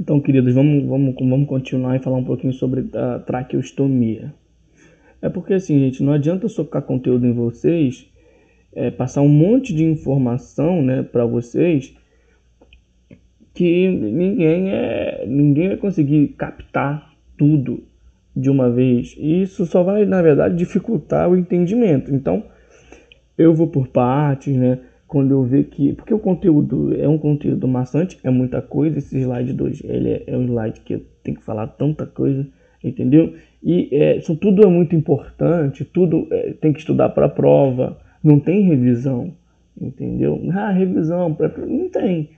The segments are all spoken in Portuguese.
Então, queridos, vamos continuar e falar um pouquinho sobre a traqueostomia. É porque assim, gente, não adianta socar conteúdo em vocês, passar um monte de informação, né, para vocês, que ninguém vai conseguir captar tudo de uma vez. E isso só vai, na verdade, dificultar o entendimento. Então, eu vou por partes, né? Quando eu ver que... Porque o conteúdo é um conteúdo maçante, é muita coisa. Esse slide 2, ele é um slide que eu tenho que falar tanta coisa, entendeu? E isso tudo é muito importante, tudo tem que estudar para a prova. Não tem revisão, entendeu? Revisão, não tem,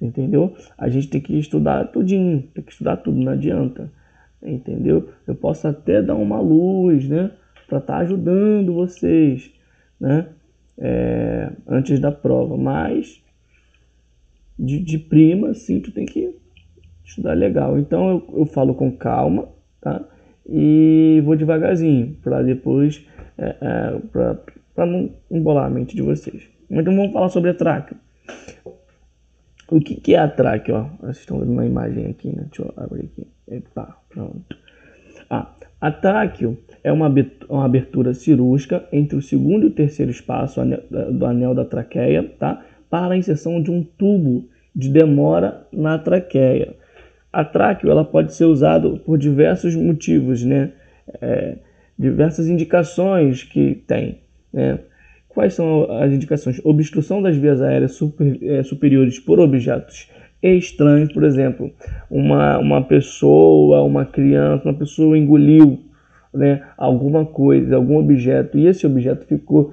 entendeu? A gente tem que estudar tudinho, tem que estudar tudo, não adianta, entendeu? Eu posso até dar uma luz, né? Para estar ajudando vocês, né? Antes da prova, mas de prima, sim, tu tem que estudar legal. Então eu falo com calma, tá? E vou devagarzinho, para depois, para não embolar a mente de vocês. Então vamos falar sobre a tráqueo. O que é a tráqueo? Ó, vocês estão vendo uma imagem aqui, né? Deixa eu abrir aqui. Epa, pronto. A tráqueo é uma abertura cirúrgica entre o segundo e o terceiro espaço do anel da traqueia, tá? Para a inserção de um tubo de demora na traqueia. A tráqueo ela pode ser usada por diversos motivos, né? Diversas indicações que tem, né? Quais são as indicações? Obstrução das vias aéreas superiores por objetos estranhos, por exemplo, uma pessoa, uma criança, uma pessoa engoliu, né, alguma coisa, algum objeto, e esse objeto ficou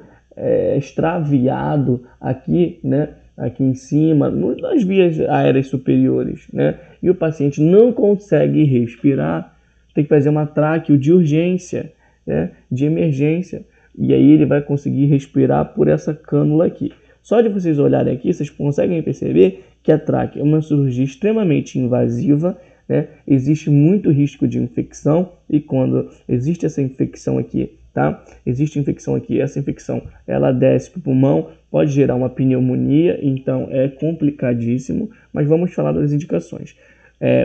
extraviado aqui, né, aqui em cima, nas vias aéreas superiores, né, e o paciente não consegue respirar, tem que fazer uma tráqueo de urgência, né, de emergência, e aí ele vai conseguir respirar por essa cânula aqui. Só de vocês olharem aqui, vocês conseguem perceber que a tráquea é uma cirurgia extremamente invasiva, né? Existe muito risco de infecção, e quando existe essa infecção aqui, tá? Existe infecção aqui, essa infecção ela desce para o pulmão, pode gerar uma pneumonia, então é complicadíssimo, mas vamos falar das indicações.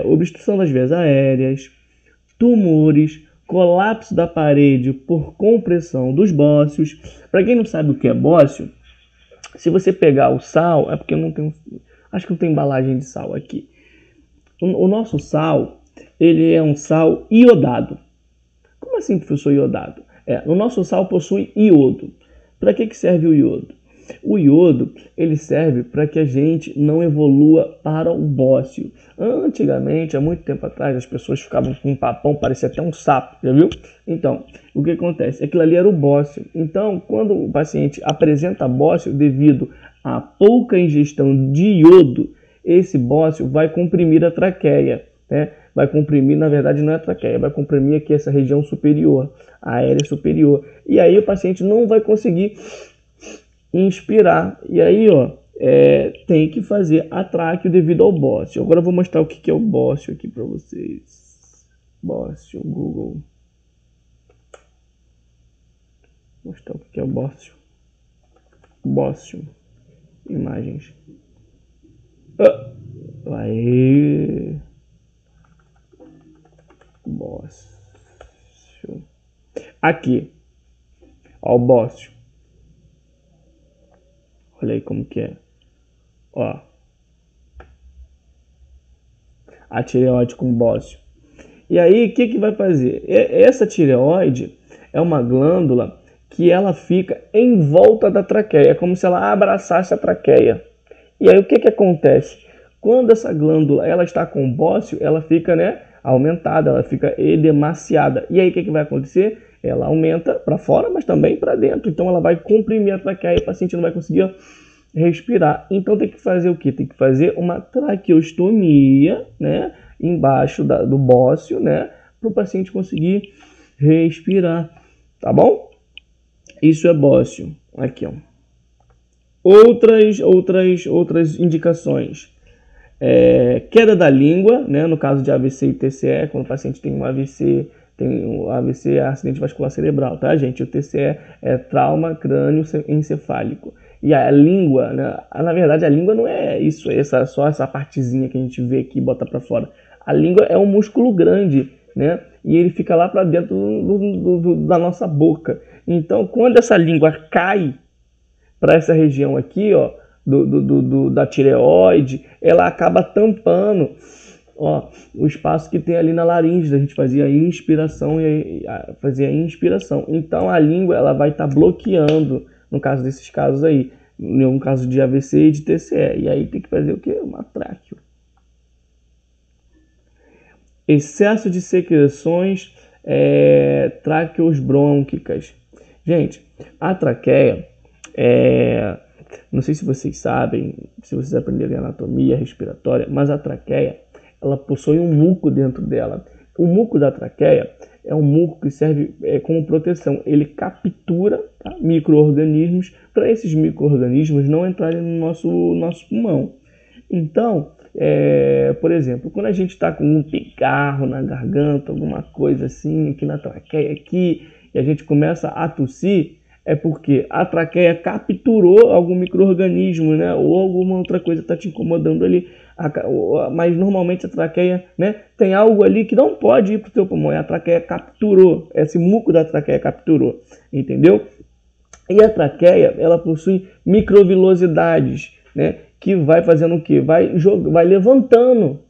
Obstrução das vias aéreas, tumores, colapso da parede por compressão dos bócios. Para quem não sabe o que é bócio, se você pegar o sal, é porque eu não tenho, acho que não tem embalagem de sal aqui. O nosso sal, ele é um sal iodado. Como assim, professor, iodado? O nosso sal possui iodo. Para que serve o iodo? O iodo, ele serve para que a gente não evolua para o bócio. Antigamente, há muito tempo atrás, as pessoas ficavam com um papão, parecia até um sapo, já viu? Então, o que acontece? Aquilo ali era o bócio. Então, quando o paciente apresenta bócio devido a pouca ingestão de iodo, esse bócio vai comprimir a traqueia, né? Vai comprimir, na verdade não é a traqueia, vai comprimir aqui essa região superior, a aérea superior. E aí o paciente não vai conseguir inspirar. E aí, ó, tem que fazer a tráqueo devido ao bócio. Agora eu vou mostrar o que é o bócio aqui para vocês. Bócio, Google. Vou mostrar o que é o bócio. Bócio. Imagens. Aí. Bócio. Aqui. Ó, o bócio. Olha aí como que é. Ó. A tireoide com bócio. E aí, o que vai fazer? Essa tireoide é uma glândula que ela fica em volta da traqueia. É como se ela abraçasse a traqueia. E aí, o que acontece? Quando essa glândula ela está com bócio, ela fica, né, aumentada, ela fica edemaciada. E aí, o que vai acontecer? Ela aumenta para fora, mas também para dentro. Então, ela vai comprimir a traqueia e o paciente não vai conseguir respirar. Então, tem que fazer o quê? Tem que fazer uma traqueostomia, né, embaixo do bócio, né, para o paciente conseguir respirar. Tá bom? Isso é bócio. Aqui, ó. Outras indicações. Queda da língua, né, no caso de AVC e TCE, quando o paciente tem um AVC, é acidente vascular cerebral, tá, gente? O TCE é trauma crânioencefálico. E a língua, né? Na verdade, a língua não é isso, só essa partezinha que a gente vê aqui e bota para fora. A língua é um músculo grande, né? E ele fica lá para dentro da nossa boca. Então, quando essa língua cai para essa região aqui, ó, da tireoide, ela acaba tampando, ó, o espaço que tem ali na laringe. A gente fazia inspiração e fazia inspiração. Então a língua ela vai estar bloqueando, no caso desses casos aí, no caso de AVC e de TCE. E aí tem que fazer o quê? Uma tráqueo. Excesso de secreções traqueosbrônquicas. Gente, a traqueia, não sei se vocês sabem, se vocês aprenderem anatomia respiratória, mas a traqueia, ela possui um muco dentro dela. O muco da traqueia é um muco que serve como proteção. Ele captura, tá, micro-organismos, para esses micro-organismos não entrarem no nosso pulmão. Então, por exemplo, quando a gente está com um pigarro na garganta, alguma coisa assim, aqui na traqueia, aqui, e a gente começa a tossir, é porque a traqueia capturou algum micro-organismo, né? Ou alguma outra coisa está te incomodando ali. Mas normalmente a traqueia, né, tem algo ali que não pode ir para o teu pulmão. E a traqueia capturou, esse muco da traqueia capturou, entendeu? E a traqueia, ela possui microvilosidades, né? Que vai fazendo o quê? Vai levantando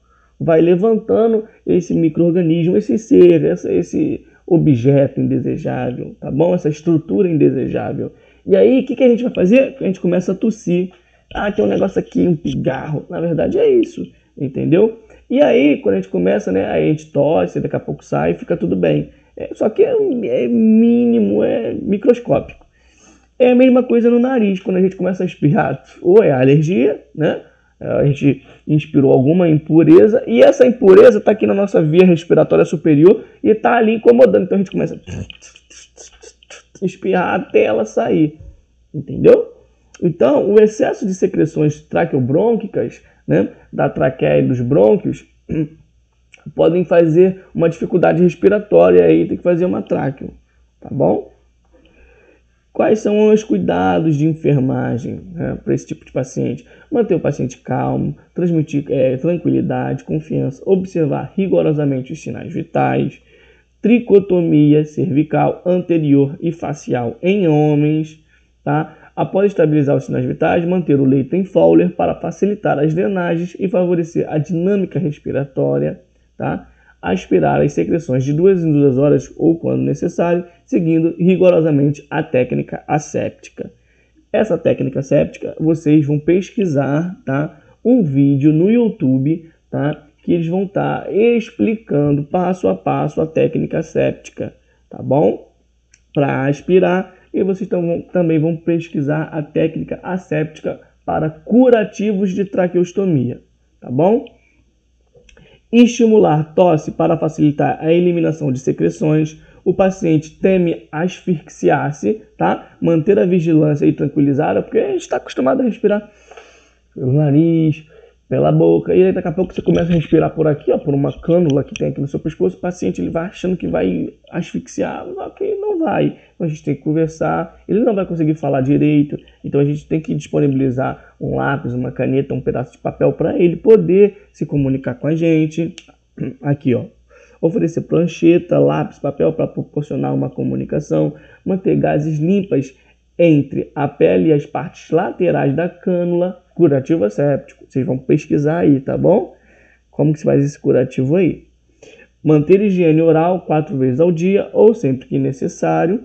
esse micro-organismo, esse ser, esse objeto indesejável, tá bom? Essa estrutura indesejável. E aí, o que a gente vai fazer? A gente começa a tossir. Ah, tem um negócio aqui, um pigarro. Na verdade é isso, entendeu? E aí, quando a gente começa, né, aí a gente tosse, daqui a pouco sai e fica tudo bem. Só que é mínimo, é microscópico. É a mesma coisa no nariz, quando a gente começa a espirrar, ou é alergia, né? A gente inspirou alguma impureza e essa impureza está aqui na nossa via respiratória superior e está ali incomodando. Então a gente começa a espirrar até ela sair, entendeu? Então o excesso de secreções traqueobrônquicas, né, da traqueia e dos brônquios, podem fazer uma dificuldade respiratória e aí tem que fazer uma tráqueo, tá bom? Quais são os cuidados de enfermagem, né, para esse tipo de paciente? Manter o paciente calmo, transmitir tranquilidade, confiança, observar rigorosamente os sinais vitais, tricotomia cervical anterior e facial em homens, tá? Após estabilizar os sinais vitais, manter o leito em Fowler para facilitar as drenagens e favorecer a dinâmica respiratória, tá? Aspirar as secreções de 2 em 2 horas ou quando necessário, seguindo rigorosamente a técnica asséptica. Essa técnica asséptica, vocês vão pesquisar, tá, um vídeo no YouTube, tá, que eles vão estar explicando passo a passo a técnica asséptica, tá bom? Para aspirar, e vocês também vão pesquisar a técnica asséptica para curativos de traqueostomia, tá bom? Estimular tosse para facilitar a eliminação de secreções. O paciente teme asfixiar-se, tá? Manter a vigilância e tranquilizada, porque a gente está acostumado a respirar pelo nariz, pela boca, e aí daqui a pouco você começa a respirar por aqui, ó, por uma cânula que tem aqui no seu pescoço. O paciente ele vai achando que vai asfixiar, ok, não vai. Então a gente tem que conversar, ele não vai conseguir falar direito, então a gente tem que disponibilizar um lápis, uma caneta, um pedaço de papel para ele poder se comunicar com a gente. Aqui, ó, oferecer prancheta, lápis, papel para proporcionar uma comunicação, manter gases limpas entre a pele e as partes laterais da cânula, curativo asséptico. Vocês vão pesquisar aí, tá bom? Como que se faz esse curativo aí? Manter higiene oral 4 vezes ao dia ou sempre que necessário,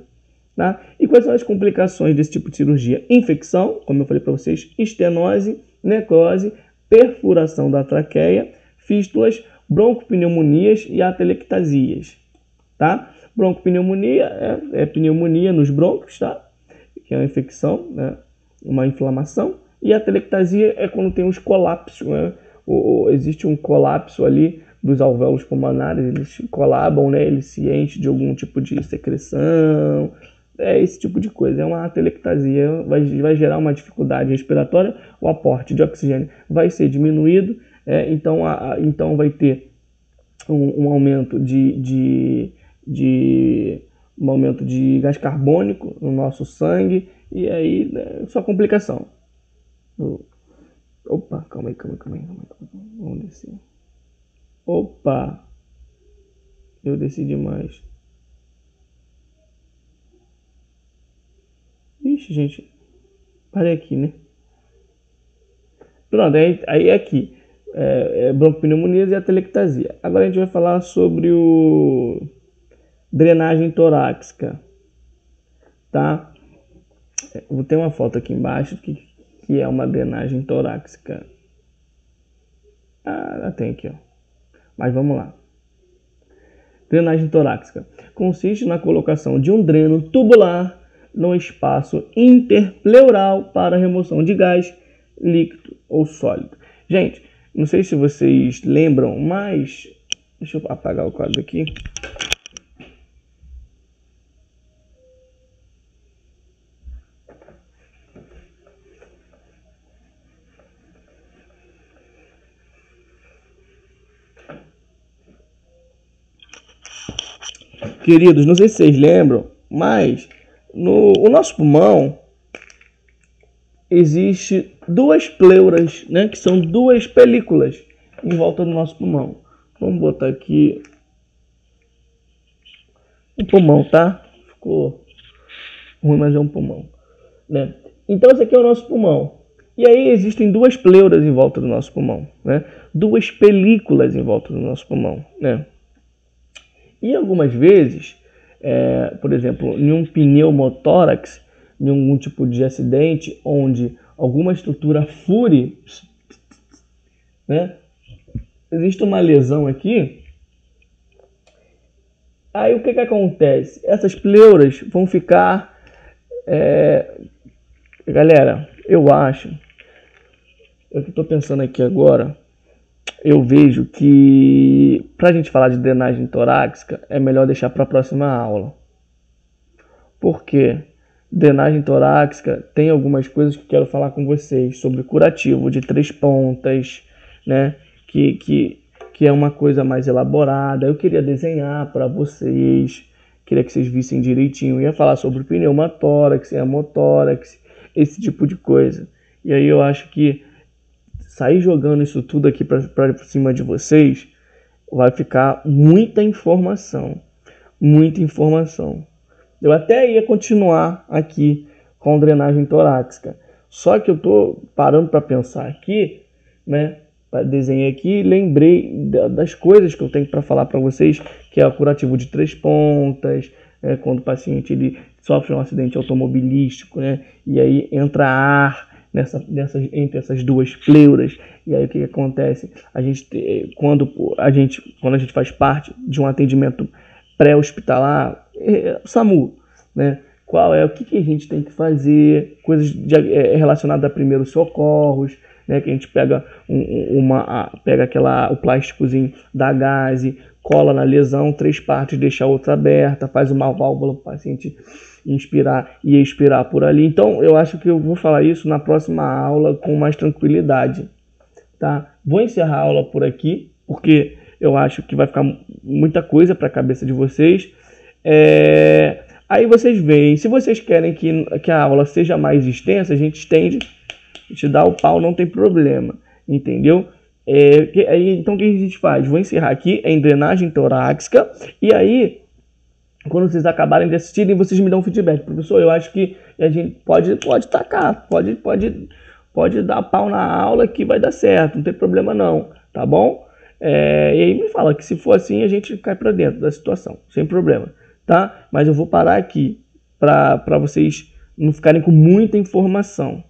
tá? E quais são as complicações desse tipo de cirurgia? Infecção, como eu falei para vocês, estenose, necrose, perfuração da traqueia, fístulas, broncopneumonias e atelectasias, tá? Broncopneumonia é pneumonia nos brônquios, tá? Que é uma infecção, né? Uma inflamação. E a atelectasia é quando tem os colapsos, né? Existe um colapso ali dos alvéolos pulmonares, eles colabam, né? Eles se enchem de algum tipo de secreção, esse tipo de coisa. É uma atelectasia, vai gerar uma dificuldade respiratória, o aporte de oxigênio vai ser diminuído, então vai ter um aumento de um aumento de gás carbônico no nosso sangue, e aí só complicação. Opa, calma aí. Vamos descer. Opa, eu desci demais. Ixi, gente, parei aqui, né? Pronto, aí aqui broncopneumonias e atelectasia. Agora a gente vai falar sobre o drenagem torácica, tá? Vou ter uma foto aqui embaixo que é uma drenagem torácica. Tem aqui, ó. Mas vamos lá. Drenagem torácica consiste na colocação de um dreno tubular no espaço interpleural para remoção de gás líquido ou sólido. Gente, não sei se vocês lembram, mas deixa eu apagar o quadro aqui. Queridos, não sei se vocês lembram, mas o nosso pulmão existe duas pleuras, né, que são duas películas em volta do nosso pulmão. Vamos botar aqui um pulmão, tá? Ficou ruim, mas é um pulmão, né? Então esse aqui é o nosso pulmão. E aí existem duas pleuras em volta do nosso pulmão, né? Duas películas em volta do nosso pulmão, né? E algumas vezes, por exemplo, em um pneumotórax, em algum tipo de acidente onde alguma estrutura fure, né? Existe uma lesão aqui. Aí o que acontece? Essas pleuras vão ficar... Galera, eu acho... Eu que estou pensando aqui agora... Eu vejo que para a gente falar de drenagem torácica é melhor deixar para a próxima aula. Por quê? Drenagem torácica tem algumas coisas que eu quero falar com vocês sobre curativo de 3 pontas, né? Que é uma coisa mais elaborada. Eu queria desenhar para vocês, queria que vocês vissem direitinho. Eu ia falar sobre pneumotórax, hemotórax, esse tipo de coisa. E aí eu acho que sair jogando isso tudo aqui para cima de vocês, vai ficar muita informação. Muita informação. Eu até ia continuar aqui com drenagem torácica. Só que eu tô parando para pensar aqui, né? Desenhei aqui, lembrei das coisas que eu tenho para falar para vocês, que é o curativo de 3 pontas, quando o paciente ele sofre um acidente automobilístico, né? E aí entra ar entre essas duas pleuras, e aí o que acontece? Quando a gente faz parte de um atendimento pré-hospitalar, SAMU, né? O que a gente tem que fazer, coisas relacionadas a primeiros socorros, né? Que a gente pega o plásticozinho da gaze, cola na lesão, 3 partes, deixa a outra aberta, faz uma válvula para o paciente inspirar e expirar por ali. Então eu acho que eu vou falar isso na próxima aula com mais tranquilidade, tá? Vou encerrar a aula por aqui, porque eu acho que vai ficar muita coisa para a cabeça de vocês. Aí vocês veem, se vocês querem que a aula seja mais extensa, a gente estende, a gente dá o pau, não tem problema, entendeu? Então o que a gente faz? Vou encerrar aqui em drenagem torácica, e aí quando vocês acabarem de assistirem, vocês me dão um feedback. Professor, eu acho que a gente pode tacar, pode dar pau na aula que vai dar certo, não tem problema não, tá bom? E aí me fala que se for assim, a gente cai para dentro da situação, sem problema, tá? Mas eu vou parar aqui para vocês não ficarem com muita informação.